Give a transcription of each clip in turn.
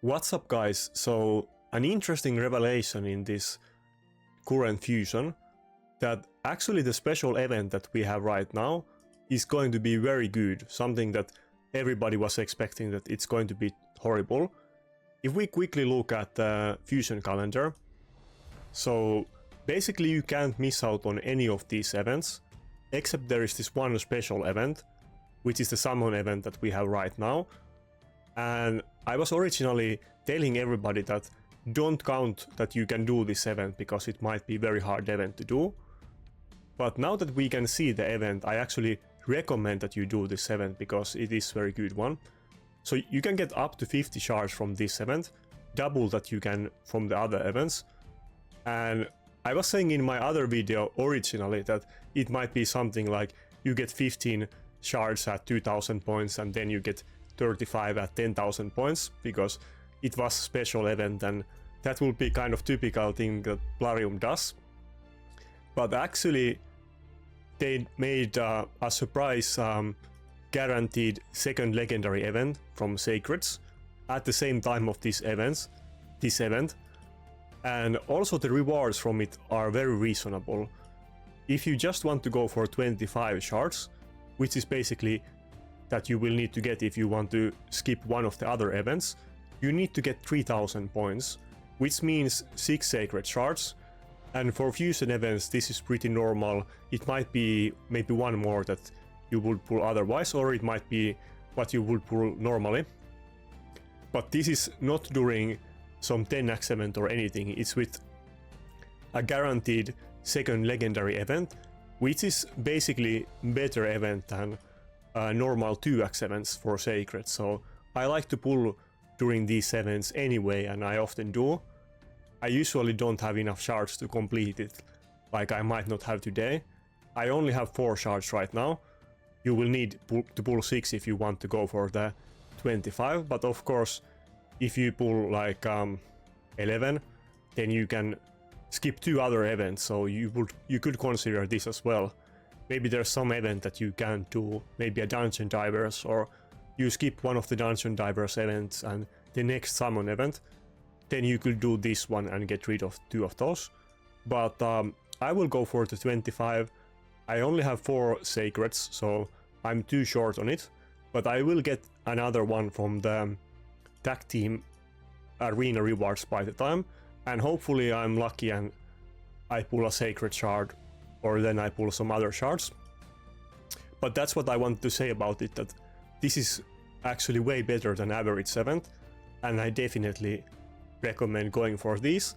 What's up guys, so an interesting revelation in this current fusion, that actually the special event that we have right now is going to be very good, something that everybody was expecting that it's going to be horrible. If we quickly look at the fusion calendar, so basically you can't miss out on any of these events, except there is this one special event, which is the summon event that we have right now. And I was originally telling everybody that don't count that you can do this event because it might be a very hard event to do. But now that we can see the event, I actually recommend that you do this event because it is a very good one. So you can get up to 50 shards from this event, double that you can from the other events. And I was saying in my other video originally that it might be something like you get 15 shards at 2000 points and then you get 35 at 10,000 points because it was a special event, and that will be kind of typical thing that Plarium does. But actually they made a surprise guaranteed second legendary event from Sacreds at the same time of this event, and also the rewards from it are very reasonable. If you just want to go for 25 shards, which is basically that you will need to get if you want to skip one of the other events, you need to get 3000 points, which means 6 sacred shards. And for fusion events this is pretty normal. It might be maybe one more that you would pull otherwise, or it might be what you would pull normally. But this is not during some 10x event or anything, it's with a guaranteed second legendary event, which is basically better event than normal 2x events for Sacred. So I like to pull during these events anyway, and I often do. I usually don't have enough shards to complete it, like I might not have today. I only have 4 shards right now. You will need to pull 6 if you want to go for the 25, but of course if you pull like 11, then you can skip 2 other events, so you could consider this as well. Maybe there's some event that you can't do, maybe a dungeon divers, or you skip one of the dungeon divers events and the next summon event, then you could do this one and get rid of 2 of those. But I will go for the 25. I only have 4 sacreds, so I'm too short on it, but I will get another one from the tag team arena rewards by the time, and hopefully I'm lucky and I pull a sacred shard, or then I pull some other shards. But that's what I want to say about it, that this is actually way better than average event, and I definitely recommend going for these.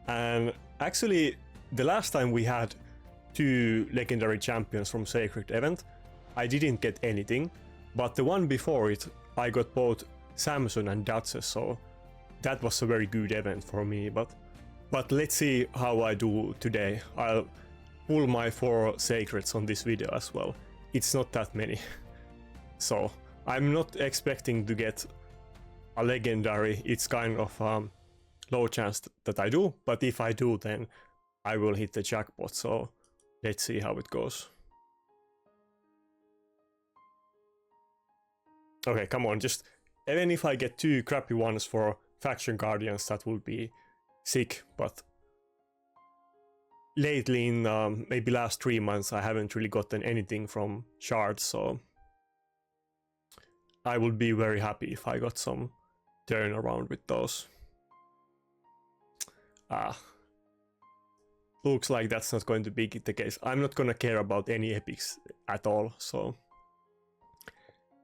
And actually the last time we had 2 legendary champions from Sacred event, I didn't get anything, but the one before it I got both Samson and Duchess, so that was a very good event for me. But let's see how I do today. I'll pull my 4 sacreds on this video as well. It's not that many. So I'm not expecting to get a legendary. It's kind of low chance that I do, but if I do then I will hit the jackpot, so let's see how it goes. Okay, come on, just even if I get 2 crappy ones for Faction Guardians, that would be sick. But lately in maybe last 3 months I haven't really gotten anything from shards, so I would be very happy if I got some turnaround with those. Looks like that's not going to be the case. I'm not gonna care about any epics at all, so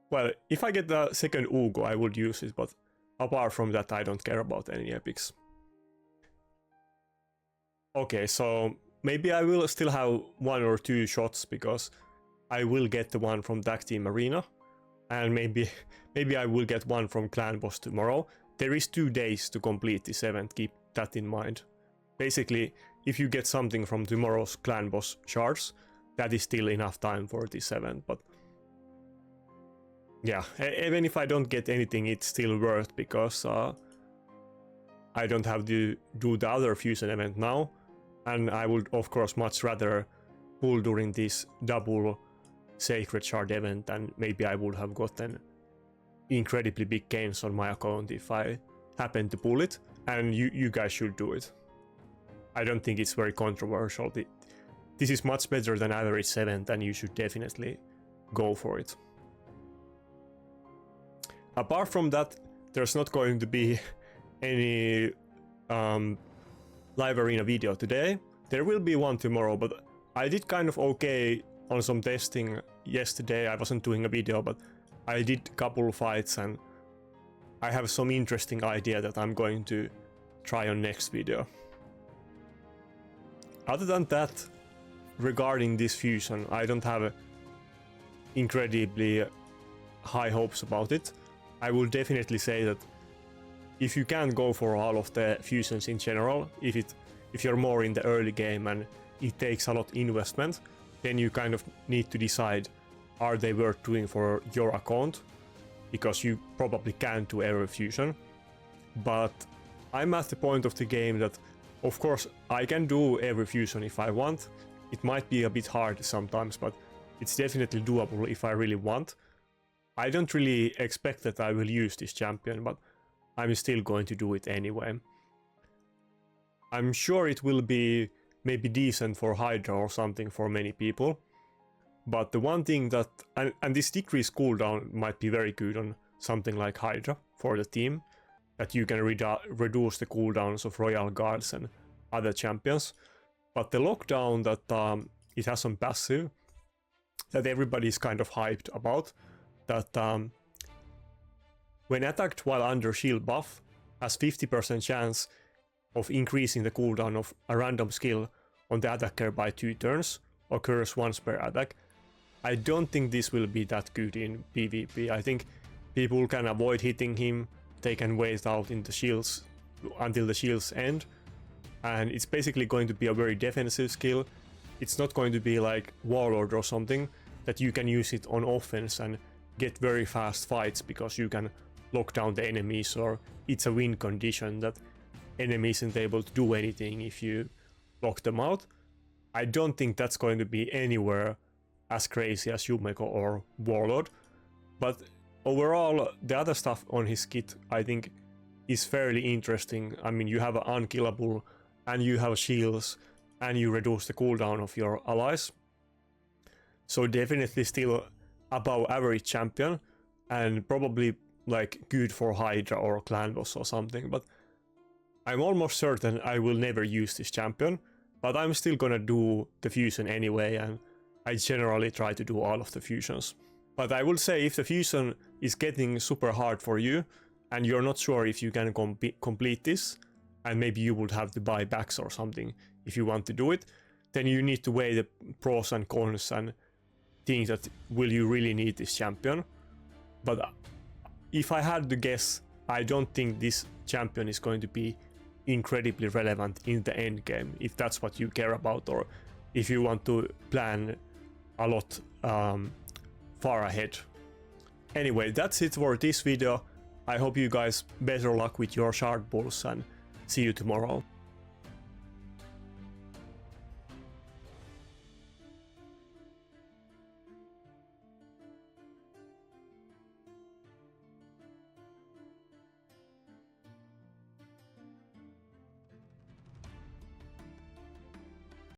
well, if I get the second Ugo I would use it, but apart from that I don't care about any epics. Okay, so maybe I will still have 1 or 2 shots because I will get the one from Tag Team Arena, and maybe I will get one from Clan Boss tomorrow. There is 2 days to complete this event, keep that in mind. Basically, if you get something from tomorrow's Clan Boss shards, that is still enough time for this event. But yeah, even if I don't get anything, it's still worth, because I don't have to do the other fusion event now, and I would of course much rather pull during this double sacred shard event, and maybe I would have gotten incredibly big gains on my account if I happen to pull it, and you guys should do it. I don't think it's very controversial. This is much better than average 7, and you should definitely go for it. Apart from that, there's not going to be any live arena video today. There will be one tomorrow, but I did kind of okay on some testing yesterday. I wasn't doing a video, but I did a couple fights, and I have some interesting idea that I'm going to try on next video. Other than that, regarding this fusion, I don't have incredibly high hopes about it. I will definitely say that if you can go for all of the fusions in general, if you're more in the early game and it takes a lot of investment, then you kind of need to decide, are they worth doing for your account? Because you probably can't do every fusion. But I'm at the point of the game that, of course, I can do every fusion if I want. It might be a bit hard sometimes, but it's definitely doable if I really want. I don't really expect that I will use this champion, but I'm still going to do it anyway. I'm sure it will be maybe decent for Hydra or something for many people. But the one thing that, and this decreased cooldown might be very good on something like Hydra for the team, that you can reduce the cooldowns of Royal Guards and other champions. But the lockdown that it has on passive, that everybody's kind of hyped about, that when attacked while under shield buff, has 50% chance of increasing the cooldown of a random skill on the attacker by 2 turns, occurs once per attack. I don't think this will be that good in PvP. I think people can avoid hitting him, they can wait out in the shields until the shields end, and it's basically going to be a very defensive skill. It's not going to be like Warlord or something, that you can use it on offense and get very fast fights because you can lock down the enemies, or it's a win condition that enemy isn't able to do anything if you lock them out. I don't think that's going to be anywhere as crazy as Yumeko or Warlord, but overall the other stuff on his kit I think is fairly interesting. I mean, you have unkillable, and you have shields, and you reduce the cooldown of your allies, so definitely still above average champion, and probably like good for Hydra or Clan Boss or something. But I'm almost certain I will never use this champion, but I'm still gonna do the fusion anyway, and I generally try to do all of the fusions. But I will say, if the fusion is getting super hard for you and you're not sure if you can complete this, and maybe you would have to buy backs or something if you want to do it, then you need to weigh the pros and cons and think that will you really need this champion. But if I had to guess, I don't think this champion is going to be incredibly relevant in the end game, if that's what you care about, or if you want to plan a lot far ahead. Anyway, that's it for this video. I hope you guys better luck with your shard pulls, and see you tomorrow.